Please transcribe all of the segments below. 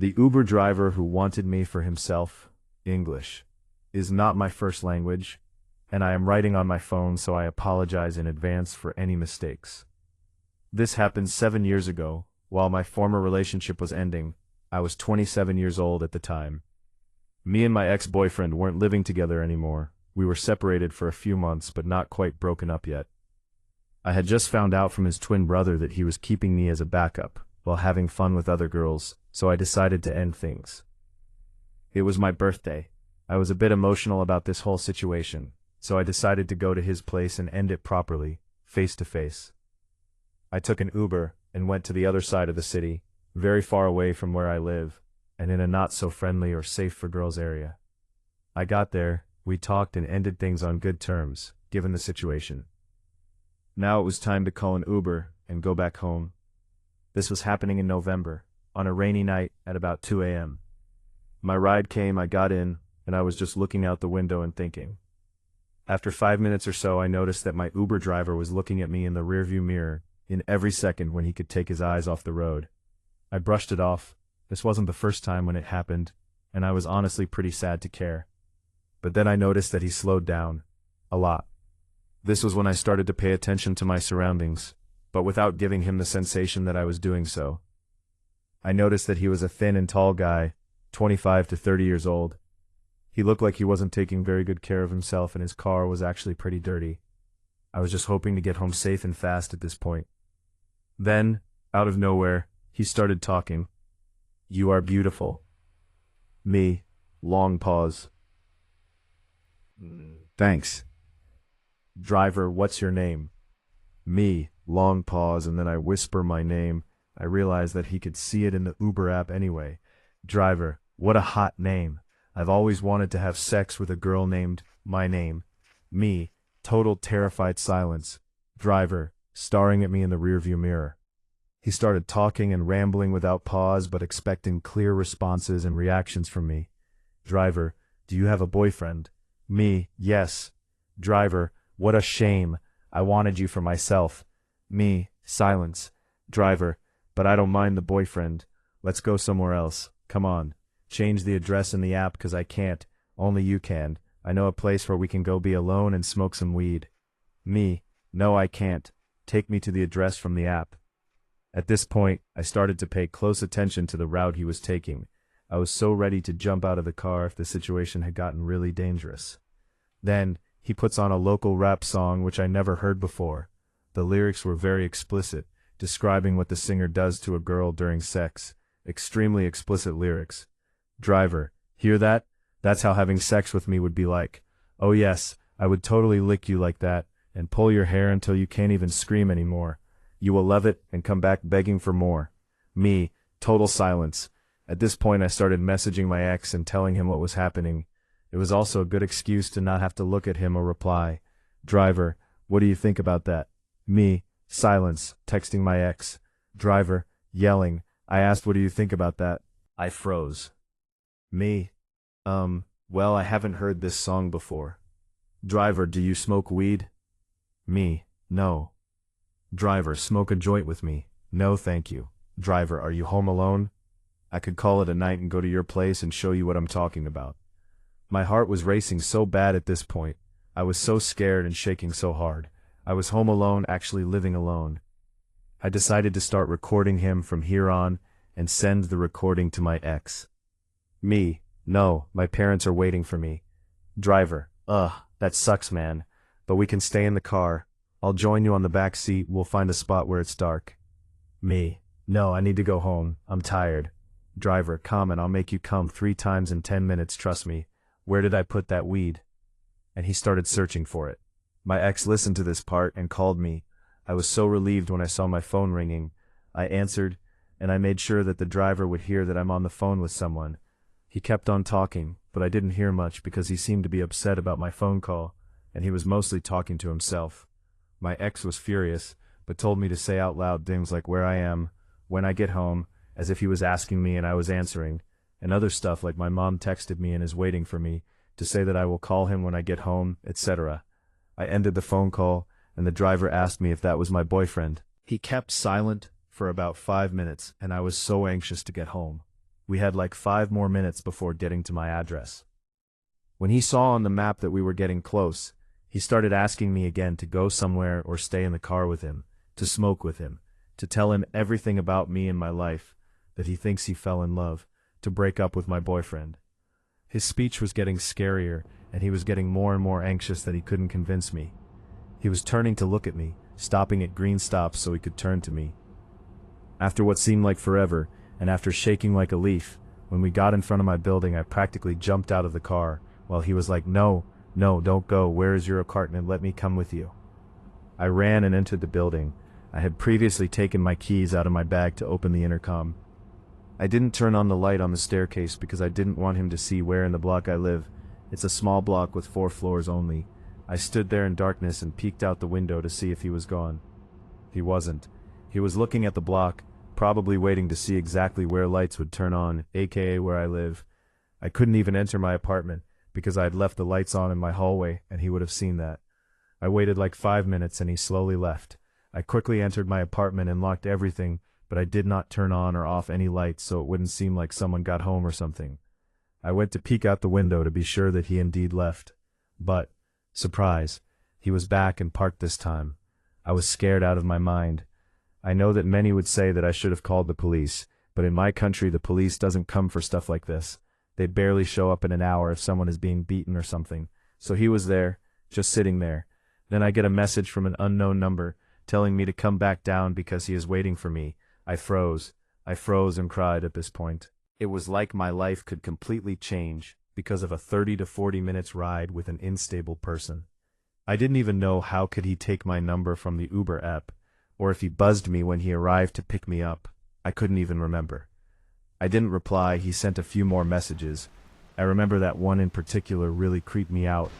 The Uber driver who wanted me for himself, English, is not my first language, and I am writing on my phone, so I apologize in advance for any mistakes. This happened 7 years ago, while my former relationship was ending. I was 27 years old at the time. Me and my ex-boyfriend weren't living together anymore. We were separated for a few months, but not quite broken up yet. I had just found out from his twin brother that he was keeping me as a backup, while having fun with other girls, so I decided to end things. It was my birthday. I was a bit emotional about this whole situation, so I decided to go to his place and end it properly, face to face. I took an Uber and went to the other side of the city, very far away from where I live, and in a not-so-friendly or safe-for-girls area. I got there, we talked and ended things on good terms, given the situation. Now it was time to call an Uber and go back home. This was happening in November, on a rainy night at about 2 a.m. My ride came, I got in, and I was just looking out the window and thinking. After 5 minutes or so, I noticed that my Uber driver was looking at me in the rearview mirror in every second when he could take his eyes off the road. I brushed it off. This wasn't the first time when it happened, and I was honestly pretty sad to care. But then I noticed that he slowed down. A lot. This was when I started to pay attention to my surroundings, but without giving him the sensation that I was doing so. I noticed that he was a thin and tall guy, 25 to 30 years old. He looked like he wasn't taking very good care of himself, and his car was actually pretty dirty. I was just hoping to get home safe and fast at this point. Then, out of nowhere, he started talking. "You are beautiful." Me, long pause. "Thanks." "Driver, what's your name?" Me, long pause, and then I whisper my name. I realize that he could see it in the Uber app anyway. "Driver, what a hot name. I've always wanted to have sex with a girl named my name." Me, total terrified silence. Driver, staring at me in the rearview mirror. He started talking and rambling without pause, but expecting clear responses and reactions from me. Driver, "Do you have a boyfriend?" Me, "Yes." Driver, "What a shame. I wanted you for myself." Me, silence. Driver, "But I don't mind the boyfriend. Let's go somewhere else. Come on. Change the address in the app, 'cause I can't. Only you can. I know a place where we can go be alone and smoke some weed." Me, "No, I can't. Take me to the address from the app." At this point, I started to pay close attention to the route he was taking. I was so ready to jump out of the car if the situation had gotten really dangerous. Then, he puts on a local rap song which I never heard before. The lyrics were very explicit, describing what the singer does to a girl during sex. Extremely explicit lyrics. Driver, "Hear that? That's how having sex with me would be like. Oh yes, I would totally lick you like that, and pull your hair until you can't even scream anymore. You will love it and come back begging for more." Me, total silence. At this point I started messaging my ex and telling him what was happening. It was also a good excuse to not have to look at him or reply. Driver, "What do you think about that?" Me, silence, texting my ex. Driver, yelling, I asked, "What do you think about that?" I froze. Me, well, I haven't heard this song before. Driver, "Do you smoke weed?" Me, "No." Driver, "Smoke a joint with me." "No, thank you." Driver, "Are you home alone?" I could call it a night and go to your place and show you what I'm talking about. My heart was racing so bad at this point. I was so scared and shaking so hard. I was home alone, actually living alone. I decided to start recording him from here on and send the recording to my ex. Me, "No, my parents are waiting for me." Driver, "Ugh, that sucks, man. But we can stay in the car. I'll join you on the back seat. We'll find a spot where it's dark." Me, "No, I need to go home. I'm tired." Driver, "Come and I'll make you come 3 times in 10 minutes, trust me. Where did I put that weed?" And he started searching for it. My ex listened to this part and called me. I was so relieved when I saw my phone ringing. I answered, and I made sure that the driver would hear that I'm on the phone with someone. He kept on talking, but I didn't hear much because he seemed to be upset about my phone call, and he was mostly talking to himself. My ex was furious, but told me to say out loud things like where I am, when I get home, as if he was asking me and I was answering, and other stuff like my mom texted me and is waiting for me, to say that I will call him when I get home, etc. I ended the phone call, and the driver asked me if that was my boyfriend. He kept silent for about 5 minutes, and I was so anxious to get home. We had like 5 more minutes before getting to my address. When he saw on the map that we were getting close, he started asking me again to go somewhere or stay in the car with him, to smoke with him, to tell him everything about me and my life, that he thinks he fell in love, to break up with my boyfriend. His speech was getting scarier, and he was getting more and more anxious that he couldn't convince me. He was turning to look at me, stopping at green stops so he could turn to me. After what seemed like forever, and after shaking like a leaf, when we got in front of my building, I practically jumped out of the car, while he was like, "No, no, don't go, where is your apartment, let me come with you." I ran and entered the building. I had previously taken my keys out of my bag to open the intercom. I didn't turn on the light on the staircase because I didn't want him to see where in the block I live. It's a small block with 4 floors only. I stood there in darkness and peeked out the window to see if he was gone. He wasn't. He was looking at the block, probably waiting to see exactly where lights would turn on, aka where I live. I couldn't even enter my apartment because I had left the lights on in my hallway and he would have seen that. I waited like 5 minutes and he slowly left. I quickly entered my apartment and locked everything, but I did not turn on or off any lights so it wouldn't seem like someone got home or something. I went to peek out the window to be sure that he indeed left. But, surprise, he was back and parked this time. I was scared out of my mind. I know that many would say that I should have called the police, but in my country the police doesn't come for stuff like this. They barely show up in an hour if someone is being beaten or something. So he was there, just sitting there. Then I get a message from an unknown number telling me to come back down because he is waiting for me. I froze and cried at this point. It was like my life could completely change because of a 30 to 40 minutes ride with an unstable person. I didn't even know how could he take my number from the Uber app, or if he buzzed me when he arrived to pick me up. I couldn't even remember. I didn't reply. He sent a few more messages. I remember that one in particular really creeped me out.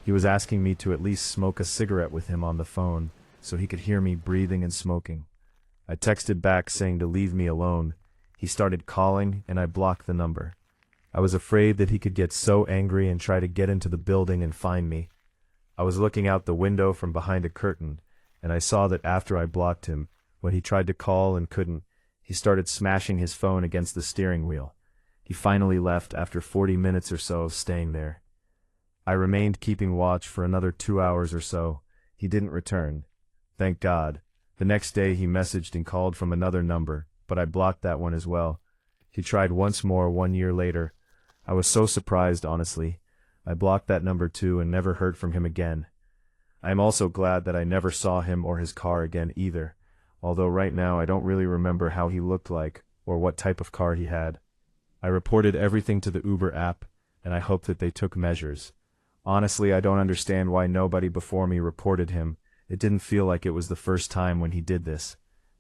He was asking me to at least smoke a cigarette with him on the phone so he could hear me breathing and smoking. I texted back saying to leave me alone. He started calling and I blocked the number. I was afraid that he could get so angry and try to get into the building and find me. I was looking out the window from behind a curtain, and I saw that after I blocked him, when he tried to call and couldn't, he started smashing his phone against the steering wheel. He finally left after 40 minutes or so of staying there. I remained keeping watch for another 2 hours or so. He didn't return. Thank God. The next day he messaged and called from another number, but I blocked that one as well. He tried once more 1 year later. I was so surprised, honestly. I blocked that number too and never heard from him again. I am also glad that I never saw him or his car again either, although right now I don't really remember how he looked like or what type of car he had. I reported everything to the Uber app, and I hope that they took measures. Honestly, I don't understand why nobody before me reported him. It didn't feel like it was the first time when he did this.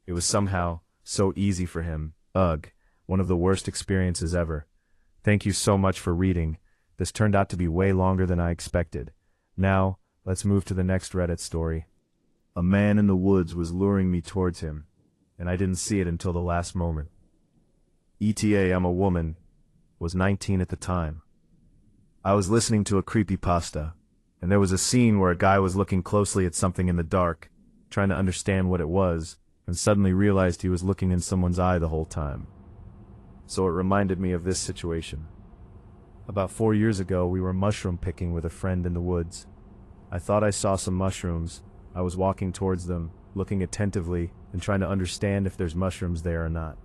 It was somehow so easy for him. Ugh, one of the worst experiences ever. Thank you so much for reading. This turned out to be way longer than I expected. Now, let's move to the next Reddit story. A man in the woods was luring me towards him, and I didn't see it until the last moment. ETA, I'm a woman, was 19 at the time. I was listening to a creepypasta, and there was a scene where a guy was looking closely at something in the dark, trying to understand what it was, and suddenly realized he was looking in someone's eye the whole time. So it reminded me of this situation. About 4 years ago, we were mushroom picking with a friend in the woods. I thought I saw some mushrooms. I was walking towards them, looking attentively and trying to understand if there's mushrooms there or not.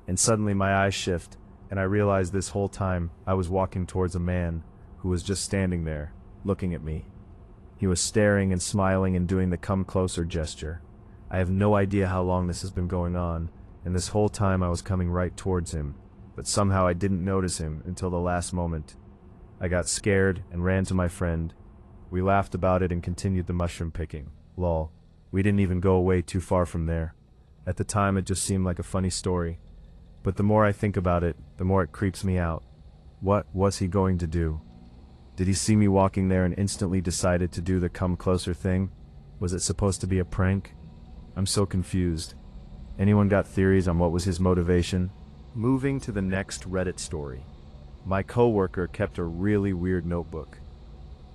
And suddenly my eyes shift, and I realized this whole time I was walking towards a man who was just standing there, looking at me. He was staring and smiling and doing the come closer gesture. I have no idea how long this has been going on, and this whole time I was coming right towards him, but somehow I didn't notice him until the last moment. I got scared and ran to my friend. We laughed about it and continued the mushroom picking. Lol. We didn't even go away too far from there. At the time it just seemed like a funny story. But the more I think about it, the more it creeps me out. What was he going to do? Did he see me walking there and instantly decided to do the come closer thing? Was it supposed to be a prank? I'm so confused. Anyone got theories on what was his motivation? Moving to the next Reddit story. My coworker kept a really weird notebook.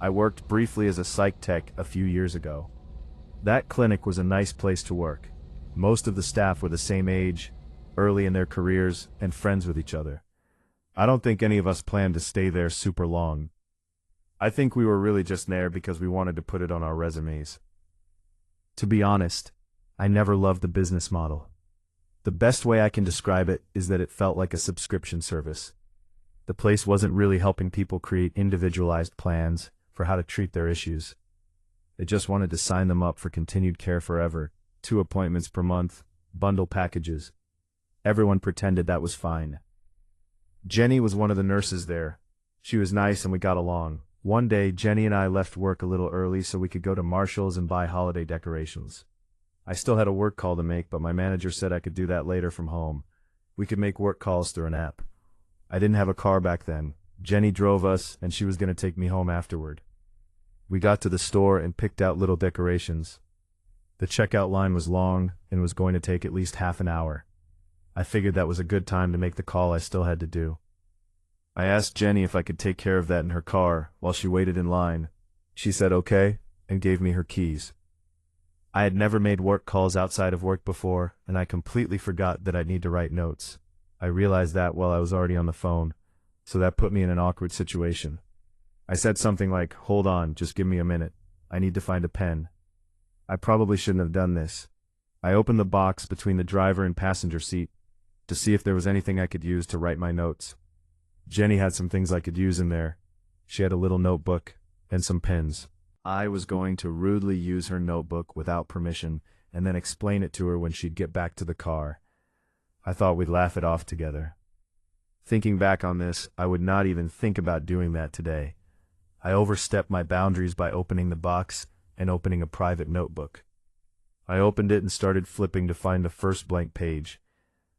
I worked briefly as a psych tech a few years ago. That clinic was a nice place to work. Most of the staff were the same age, early in their careers and friends with each other. I don't think any of us planned to stay there super long. I think we were really just there because we wanted to put it on our resumes. To be honest, I never loved the business model. The best way I can describe it is that it felt like a subscription service. The place wasn't really helping people create individualized plans for how to treat their issues. They just wanted to sign them up for continued care forever, 2 appointments per month, bundle packages. Everyone pretended that was fine. Jenny was one of the nurses there. She was nice and we got along. One day, Jenny and I left work a little early so we could go to Marshall's and buy holiday decorations. I still had a work call to make, but my manager said I could do that later from home. We could make work calls through an app. I didn't have a car back then. Jenny drove us, and she was going to take me home afterward. We got to the store and picked out little decorations. The checkout line was long and was going to take at least half an hour. I figured that was a good time to make the call I still had to do. I asked Jenny if I could take care of that in her car while she waited in line. She said okay, and gave me her keys. I had never made work calls outside of work before, and I completely forgot that I'd need to write notes. I realized that while I was already on the phone, so that put me in an awkward situation. I said something like, "Hold on, just give me a minute. I need to find a pen." I probably shouldn't have done this. I opened the box between the driver and passenger seat to see if there was anything I could use to write my notes. Jenny had some things I could use in there. She had a little notebook and some pens. I was going to rudely use her notebook without permission and then explain it to her when she'd get back to the car. I thought we'd laugh it off together. Thinking back on this, I would not even think about doing that today. I overstepped my boundaries by opening the box and opening a private notebook. I opened it and started flipping to find the first blank page.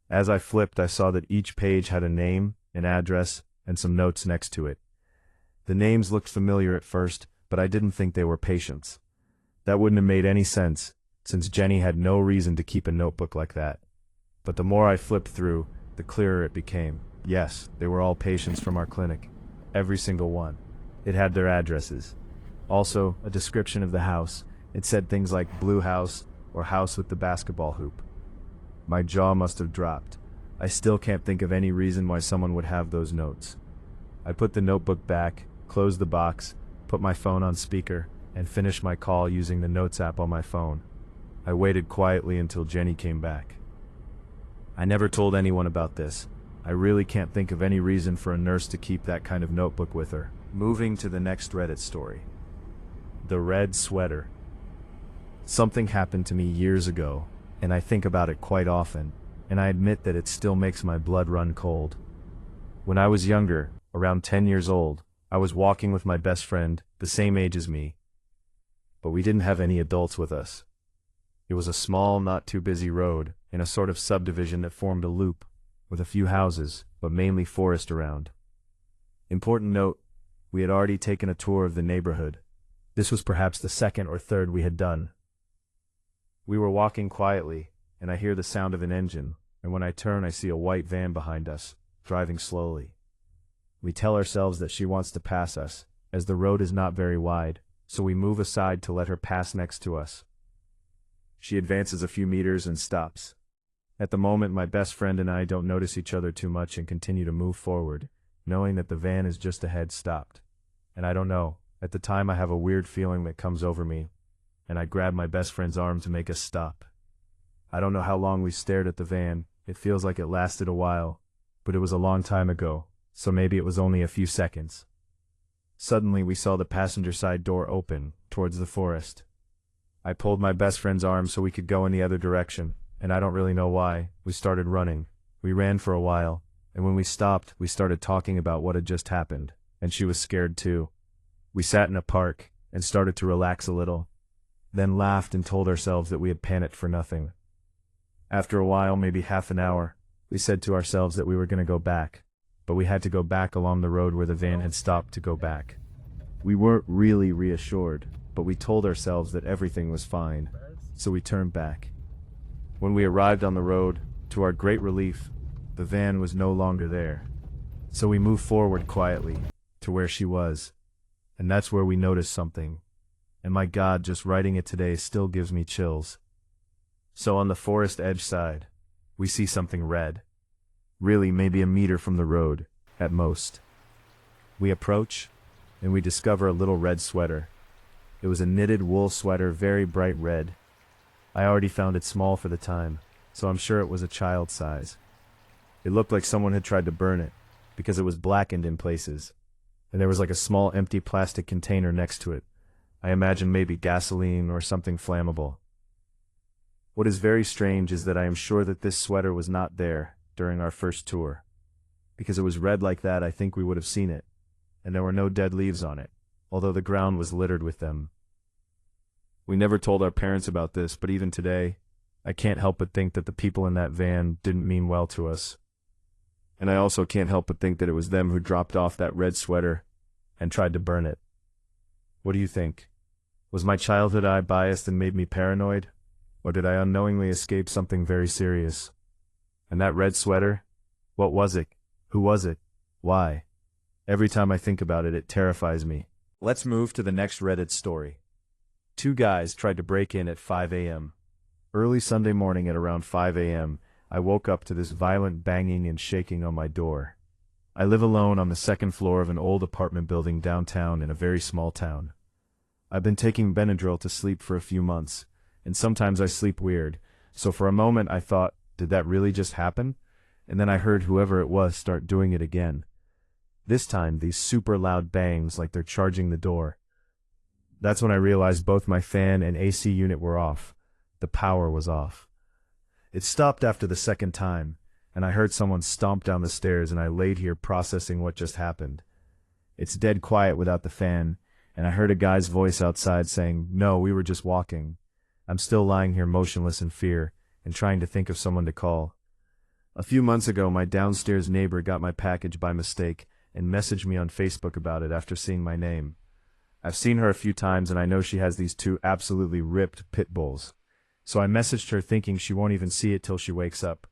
As I flipped, I saw that each page had a name, an address, and some notes next to it. The names looked familiar at first, but I didn't think they were patients. That wouldn't have made any sense, since Jenny had no reason to keep a notebook like that. But the more I flipped through, the clearer it became. Yes, they were all patients from our clinic. Every single one. It had their addresses. Also, a description of the house. It said things like blue house or house with the basketball hoop. My jaw must have dropped. I still can't think of any reason why someone would have those notes. I put the notebook back, closed the box, put my phone on speaker, and finished my call using the Notes app on my phone. I waited quietly until Jenny came back. I never told anyone about this. I really can't think of any reason for a nurse to keep that kind of notebook with her. Moving to the next Reddit story. The red sweater. Something happened to me years ago, and I think about it quite often, and I admit that it still makes my blood run cold. When I was younger, around 10 years old, I was walking with my best friend, the same age as me, but we didn't have any adults with us. It was a small, not too busy road in a sort of subdivision that formed a loop, with a few houses, but mainly forest around. Important note, we had already taken a tour of the neighborhood. This was perhaps the second or third we had done. We were walking quietly, and I hear the sound of an engine, and when I turn I see a white van behind us, driving slowly. We tell ourselves that she wants to pass us, as the road is not very wide, so we move aside to let her pass next to us. She advances a few meters and stops. At the moment, my best friend and I don't notice each other too much and continue to move forward, knowing that the van is just ahead stopped. And I don't know, at the time I have a weird feeling that comes over me, and I grab my best friend's arm to make us stop. I don't know how long we stared at the van. It feels like it lasted a while, but it was a long time ago, so maybe it was only a few seconds. Suddenly we saw the passenger side door open, towards the forest. I pulled my best friend's arm so we could go in the other direction, and I don't really know why. We started running. We ran for a while, and when we stopped, we started talking about what had just happened, and she was scared too. We sat in a park, and started to relax a little, then laughed and told ourselves that we had panicked for nothing. After a while, maybe half an hour, we said to ourselves that we were going to go back, but we had to go back along the road where the van had stopped to go back. We weren't really reassured, but we told ourselves that everything was fine, so we turned back. When we arrived on the road, to our great relief, the van was no longer there. So we moved forward quietly, to where she was, and that's where we noticed something. And my God, just writing it today still gives me chills. So on the forest edge side, We see something red. Really, maybe a meter from the road, at most. We approach, and we discover a little red sweater. It was a knitted wool sweater, very bright red. I already found it small for the time, so I'm sure it was a child size. It looked like someone had tried to burn it, because it was blackened in places, and there was like a small empty plastic container next to it. I imagine maybe gasoline or something flammable. What is very strange is that I am sure that this sweater was not there during our first tour. Because it was red like that, I think we would have seen it, and there were no dead leaves on it, although the ground was littered with them. We never told our parents about this, but even today, I can't help but think that the people in that van didn't mean well to us. And I also can't help but think that it was them who dropped off that red sweater and tried to burn it. What do you think? Was my childhood eye biased and made me paranoid? Or did I unknowingly escape something very serious? And that red sweater? What was it? Who was it? Why? Every time I think about it, it terrifies me. Let's move to the next Reddit story. 2 guys tried to break in at 5 a.m. Early Sunday morning at around 5 a.m., I woke up to this violent banging and shaking on my door. I live alone on the 2nd floor of an old apartment building downtown in a very small town. I've been taking Benadryl to sleep for a few months, and sometimes I sleep weird, so for a moment I thought, did that really just happen? And then I heard whoever it was start doing it again. This time, these super loud bangs like they're charging the door. That's when I realized both my fan and AC unit were off. The power was off. It stopped after the 2nd time, and I heard someone stomp down the stairs, and I laid here processing what just happened. It's dead quiet without the fan, and I heard a guy's voice outside saying, "No, we were just walking." I'm still lying here motionless in fear, and trying to think of someone to call. A few months ago, my downstairs neighbor got my package by mistake and messaged me on Facebook about it after seeing my name. I've seen her a few times, and I know she has these 2 absolutely ripped pit bulls. So I messaged her thinking she won't even see it till she wakes up.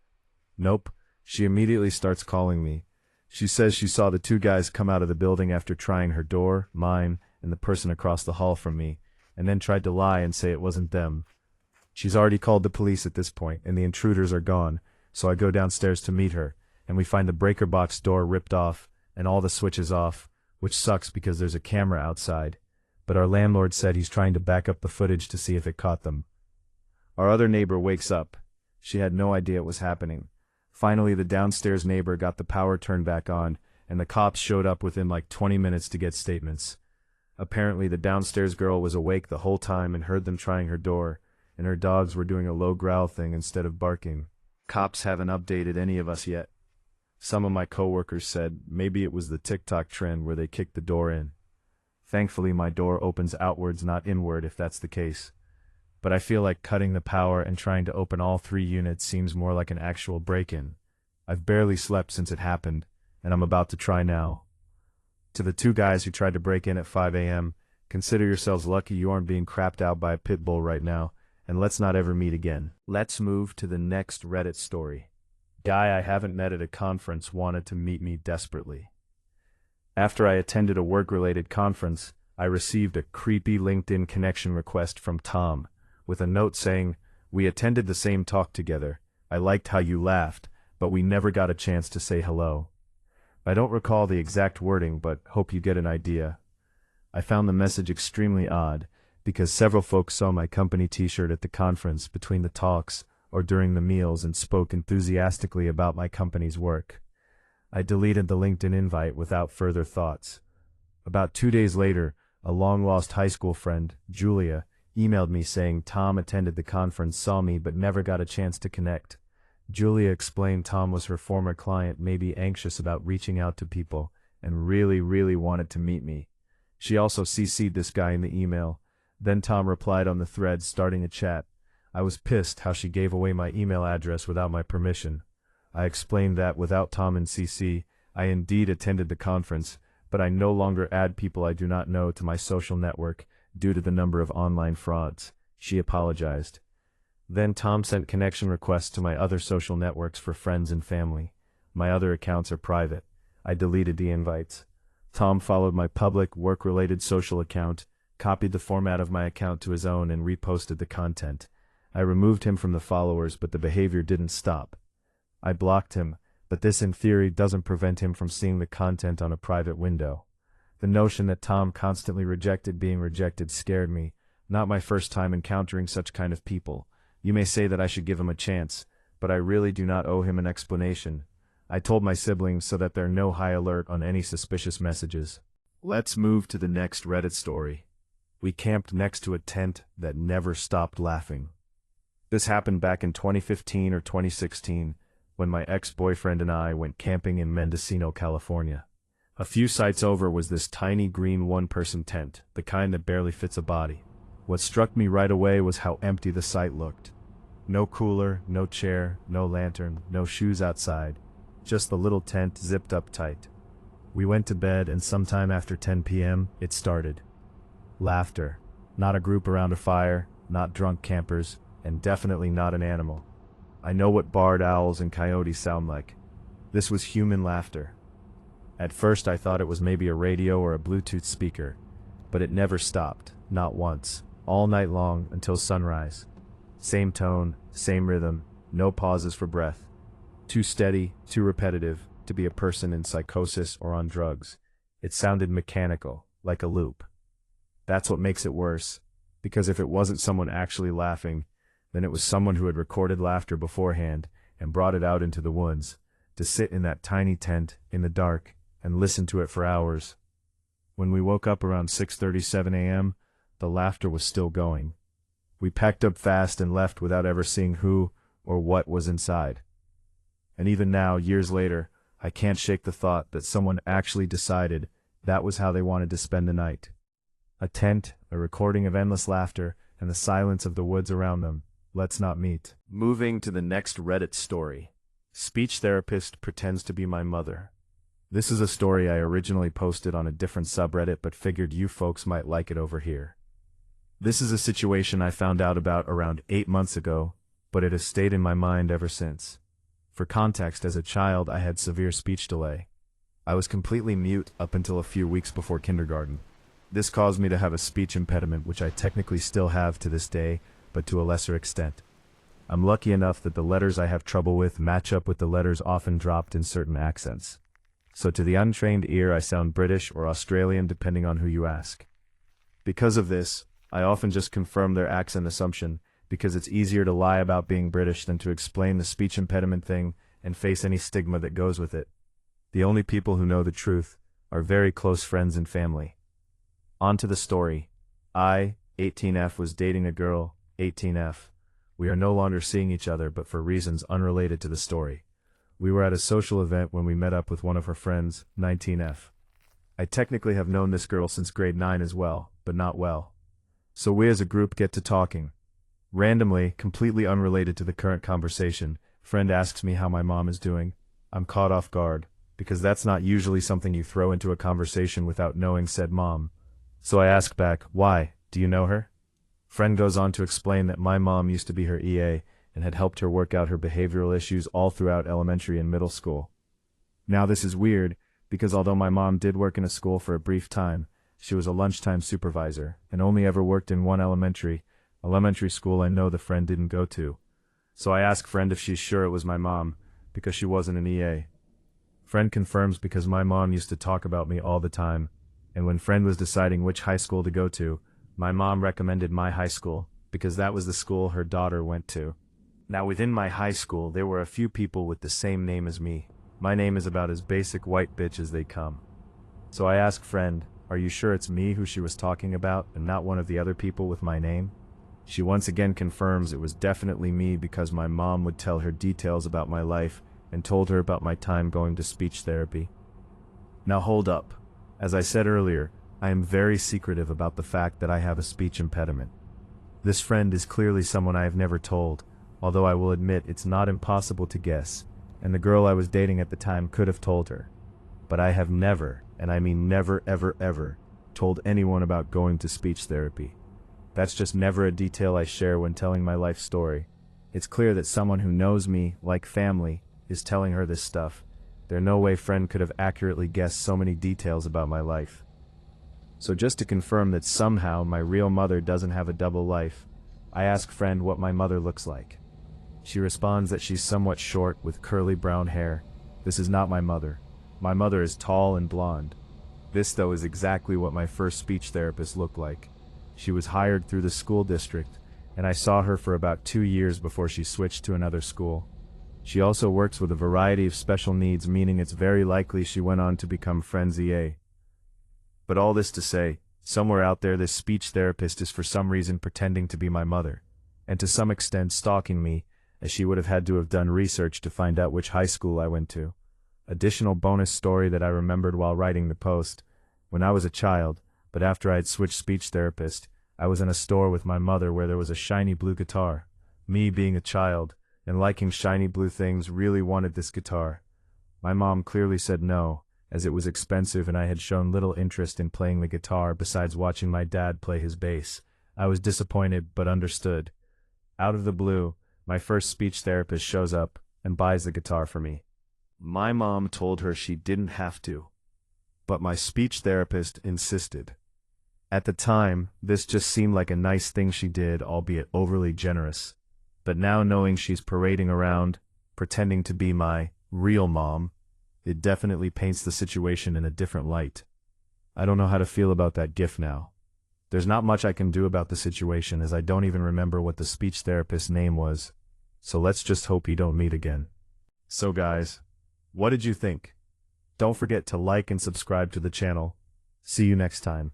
Nope, she immediately starts calling me. She says she saw the 2 guys come out of the building after trying her door, mine, and the person across the hall from me, and then tried to lie and say it wasn't them. She's already called the police at this point, and the intruders are gone, so I go downstairs to meet her, and we find the breaker box door ripped off, and all the switches off, which sucks because there's a camera outside, but our landlord said he's trying to back up the footage to see if it caught them. Our other neighbor wakes up. She had no idea it was happening. Finally, the downstairs neighbor got the power turned back on, and the cops showed up within like 20 minutes to get statements. Apparently, the downstairs girl was awake the whole time and heard them trying her door, and her dogs were doing a low growl thing instead of barking. Cops haven't updated any of us yet. Some of my coworkers said maybe it was the TikTok trend where they kicked the door in. Thankfully, my door opens outwards, not inward, if that's the case. But I feel like cutting the power and trying to open all 3 units seems more like an actual break-in. I've barely slept since it happened, and I'm about to try now. To the 2 guys who tried to break in at 5 a.m., consider yourselves lucky you aren't being crapped out by a pit bull right now, and let's not ever meet again. Let's move to the next Reddit story. Guy I haven't met at a conference wanted to meet me desperately. After I attended a work-related conference, I received a creepy LinkedIn connection request from Tom, with a note saying, "We attended the same talk together. I liked how you laughed, but we never got a chance to say hello." I don't recall the exact wording, but hope you get an idea. I found the message extremely odd, because several folks saw my company t-shirt at the conference between the talks or during the meals and spoke enthusiastically about my company's work. I deleted the LinkedIn invite without further thoughts. About 2 days later, a long-lost high school friend, Julia, emailed me saying Tom attended the conference, saw me, but never got a chance to connect. Julia explained Tom was her former client, maybe anxious about reaching out to people, and really wanted to meet me. She also CC'd this guy in the email. Then Tom replied on the thread, starting a chat. I was pissed how she gave away my email address without my permission. I explained that without Tom and CC, I indeed attended the conference, but I no longer add people I do not know to my social network due to the number of online frauds. She apologized. Then Tom sent connection requests to my other social networks for friends and family. My other accounts are private. I deleted the invites. Tom followed my public, work-related social account, copied the format of my account to his own, and reposted the content. I removed him from the followers, but the behavior didn't stop. I blocked him, but this in theory doesn't prevent him from seeing the content on a private window. The notion that Tom constantly rejected being rejected scared me. Not my first time encountering such kind of people. You may say that I should give him a chance, but I really do not owe him an explanation. I told my siblings so that they're no high alert on any suspicious messages. Let's move to the next Reddit story. We camped next to a tent that never stopped laughing. This happened back in 2015 or 2016, when my ex-boyfriend and I went camping in Mendocino, California. A few sites over was this tiny green one-person tent, the kind that barely fits a body. What struck me right away was how empty the site looked. No cooler, no chair, no lantern, no shoes outside. Just the little tent zipped up tight. We went to bed, and sometime after 10 p.m., it started. Laughter. Not a group around a fire, not drunk campers, and definitely not an animal. I know what barred owls and coyotes sound like. This was human laughter. At first I thought it was maybe a radio or a Bluetooth speaker, but it never stopped, not once, all night long until sunrise. Same tone, same rhythm, no pauses for breath. Too steady, too repetitive to be a person in psychosis or on drugs. It sounded mechanical, like a loop. That's what makes it worse, because if it wasn't someone actually laughing, then it was someone who had recorded laughter beforehand and brought it out into the woods, to sit in that tiny tent in the dark and listen to it for hours. When we woke up around 6:37 a.m., the laughter was still going. We packed up fast and left without ever seeing who or what was inside. And even now, years later, I can't shake the thought that someone actually decided that was how they wanted to spend the night. A tent, a recording of endless laughter, and the silence of the woods around them. Let's not meet. Moving to the next Reddit story. Speech therapist pretends to be my mother. This is a story I originally posted on a different subreddit, but figured you folks might like it over here. This is a situation I found out about around 8 months ago, but it has stayed in my mind ever since. For context, as a child I had severe speech delay. I was completely mute up until a few weeks before kindergarten. This caused me to have a speech impediment, which I technically still have to this day, but to a lesser extent. I'm lucky enough that the letters I have trouble with match up with the letters often dropped in certain accents. So to the untrained ear I sound British or Australian depending on who you ask. Because of this, I often just confirm their accent assumption, because it's easier to lie about being British than to explain the speech impediment thing and face any stigma that goes with it. The only people who know the truth are very close friends and family. On to the story. I, 18F, was dating a girl, 18F. We are no longer seeing each other, but for reasons unrelated to the story. We were at a social event when we met up with one of her friends, 19F. I technically have known this girl since grade 9 as well, but not well. So we as a group get to talking. Randomly, completely unrelated to the current conversation, friend asks me how my mom is doing. I'm caught off guard, because that's not usually something you throw into a conversation without knowing said mom. So I ask back, why? Do you know her? Friend goes on to explain that my mom used to be her EA and had helped her work out her behavioral issues all throughout elementary and middle school. Now this is weird, because although my mom did work in a school for a brief time, she was a lunchtime supervisor and only ever worked in one elementary school I know the friend didn't go to. So I ask friend if she's sure it was my mom, because she wasn't an EA. Friend confirms because my mom used to talk about me all the time, and when friend was deciding which high school to go to, my mom recommended my high school, because that was the school her daughter went to. Now within my high school, there were a few people with the same name as me. My name is about as basic white bitch as they come. So I ask friend, are you sure it's me who she was talking about and not one of the other people with my name? She once again confirms it was definitely me because my mom would tell her details about my life and told her about my time going to speech therapy. Now hold up. As I said earlier, I am very secretive about the fact that I have a speech impediment. This friend is clearly someone I have never told, although I will admit it's not impossible to guess, and the girl I was dating at the time could have told her. But I have never, and I mean never ever ever, told anyone about going to speech therapy. That's just never a detail I share when telling my life story. It's clear that someone who knows me, like family, is telling her this stuff. There's no way friend could have accurately guessed so many details about my life. So just to confirm that somehow my real mother doesn't have a double life, I ask friend what my mother looks like. She responds that she's somewhat short with curly brown hair. This is not my mother. My mother is tall and blonde. This, though, is exactly what my first speech therapist looked like. She was hired through the school district, and I saw her for about 2 years before she switched to another school. She also works with a variety of special needs, meaning it's very likely she went on to become Friends EA. But all this to say, somewhere out there this speech therapist is for some reason pretending to be my mother, and to some extent stalking me, as she would have had to have done research to find out which high school I went to. Additional bonus story that I remembered while writing the post. When I was a child, but after I had switched speech therapist, I was in a store with my mother where there was a shiny blue guitar. Me being a child, and liking shiny blue things, really wanted this guitar. My mom clearly said no, as it was expensive and I had shown little interest in playing the guitar besides watching my dad play his bass. I was disappointed, but understood. Out of the blue, my first speech therapist shows up and buys the guitar for me. My mom told her she didn't have to, but my speech therapist insisted. At the time, this just seemed like a nice thing she did, albeit overly generous. But now, knowing she's parading around, pretending to be my real mom, it definitely paints the situation in a different light. I don't know how to feel about that gift now. There's not much I can do about the situation, as I don't even remember what the speech therapist's name was. So let's just hope you don't meet again. So guys, what did you think? Don't forget to like and subscribe to the channel. See you next time.